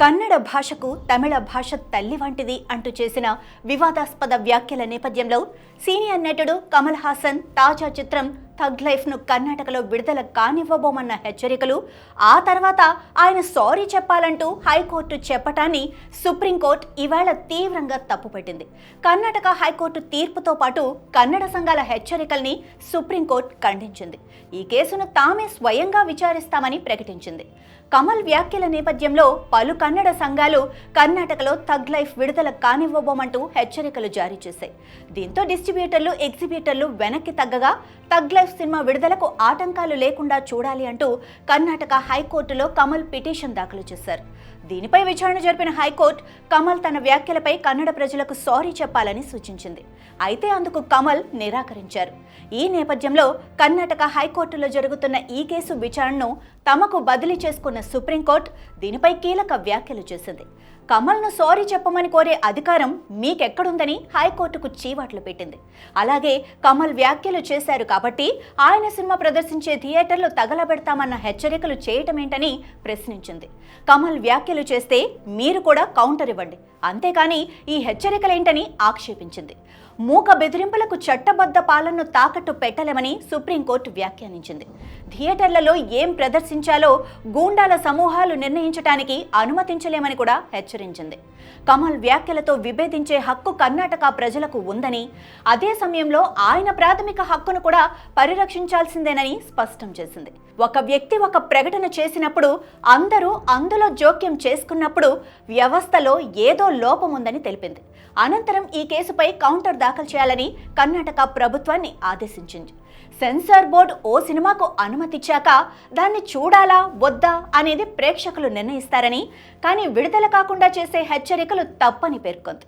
కన్నడ భాషకు తమిళ భాష తల్లి వంటిది అంటూ చేసిన వివాదాస్పద వ్యాఖ్యల నేపథ్యంలో సీనియర్ నటుడు కమల్ హాసన్ తాజా చిత్రం థగ్ లైఫ్ను కర్ణాటకలో విడుదల కానివ్వబోమన్న హెచ్చరికలు, ఆ తర్వాత ఆయన సారీ చెప్పాలంటూ హైకోర్టు చెప్పటాన్ని సుప్రీంకోర్టు ఇవాళ తీవ్రంగా తప్పుపట్టింది. కర్ణాటక హైకోర్టు తీర్పుతో పాటు కన్నడ సంఘాల హెచ్చరికల్ని సుప్రీంకోర్టు ఖండించింది. ఈ కేసును తామే స్వయంగా విచారిస్తామని ప్రకటించింది. కమల్ వ్యాఖ్యల నేపథ్యంలో పలు కన్నడ సంఘాలు కర్ణాటకలో థగ్ లైఫ్ విడుదల కానివ్వబోమంటూ హెచ్చరికలు జారీ చేశాయి. దీంతో డిస్ట్రిబ్యూటర్లు, ఎగ్జిబ్యూటర్లు వెనక్కి తగ్గగా థగ్ లైఫ్ సినిమా విడుదలకు ఆటంకాలు లేకుండా చూడాలి అంటూ కర్ణాటక హైకోర్టులో కమల్ పిటిషన్ దాఖలు చేశారు. దీనిపై విచారణ జరిపిన హైకోర్టు కమల్ తన వ్యాఖ్యలపై కన్నడ ప్రజలకు సారీ చెప్పాలని సూచించింది. అయితే అందుకు కమల్ నిరాకరించారు. ఈ నేపథ్యంలో కర్ణాటక హైకోర్టులో జరుగుతున్న ఈ కేసు విచారణను తమకు బదిలీ చేసుకున్న సుప్రీంకోర్టు దీనిపై కీలక వ్యాఖ్యలు చేసింది. కమల్ను సారీ చెప్పమని కోరే అధికారం మీకెక్కడుందని హైకోర్టుకు చీవాట్లు పెట్టింది. అలాగే కమల్ వ్యాఖ్యలు చేశారు కాబట్టి ఆయన సినిమా ప్రదర్శించే థియేటర్లు తగలబెడతామన్న హెచ్చరికలు చేయటమేంటని ప్రశ్నించింది. కమల్ వ్యాఖ్యలు చేస్తే మీరు కూడా కౌంటర్ ఇవ్వండి, అంతేకాని ఈ హెచ్చరికలేంటని ఆక్షేపించింది. మూక బెదిరింపులకు చట్టబద్ధ పాలనను తాకట్టు పెట్టలేమని సుప్రీంకోర్టు వ్యాఖ్యానించింది. థియేటర్లలో ఏం ప్రదర్శించాలో గూండాల సమూహాలు నిర్ణయించడానికి అనుమతించలేమని కూడా హెచ్చరించింది. కమల్ వ్యాఖ్యలతో విభేదించే హక్కు కర్ణాటక ప్రజలకు ఉందని, అదే సమయంలో ఆయన ప్రాథమిక హక్కును కూడా పరిరక్షించాల్సిందేనని స్పష్టం చేసింది. ఒక వ్యక్తి ఒక ప్రకటన చేసినప్పుడు అందరూ అందులో జోక్యం చేసుకున్నప్పుడు వ్యవస్థలో ఏదో లోపం ఉందని తెలిపింది. అనంతరం ఈ కేసుపై కౌంటర్ దాఖలు చేయాలని కర్ణాటక ప్రభుత్వాన్ని ఆదేశించింది. సెన్సార్ బోర్డు ఓ సినిమాకు అనుమతిచ్చాక దాన్ని చూడాలా వద్దా అనేది ప్రేక్షకులు నిర్ణయిస్తారని, కానీ విడుదల కాకుండా చేసే హెచ్చరికలు తప్పని పేర్కొంది.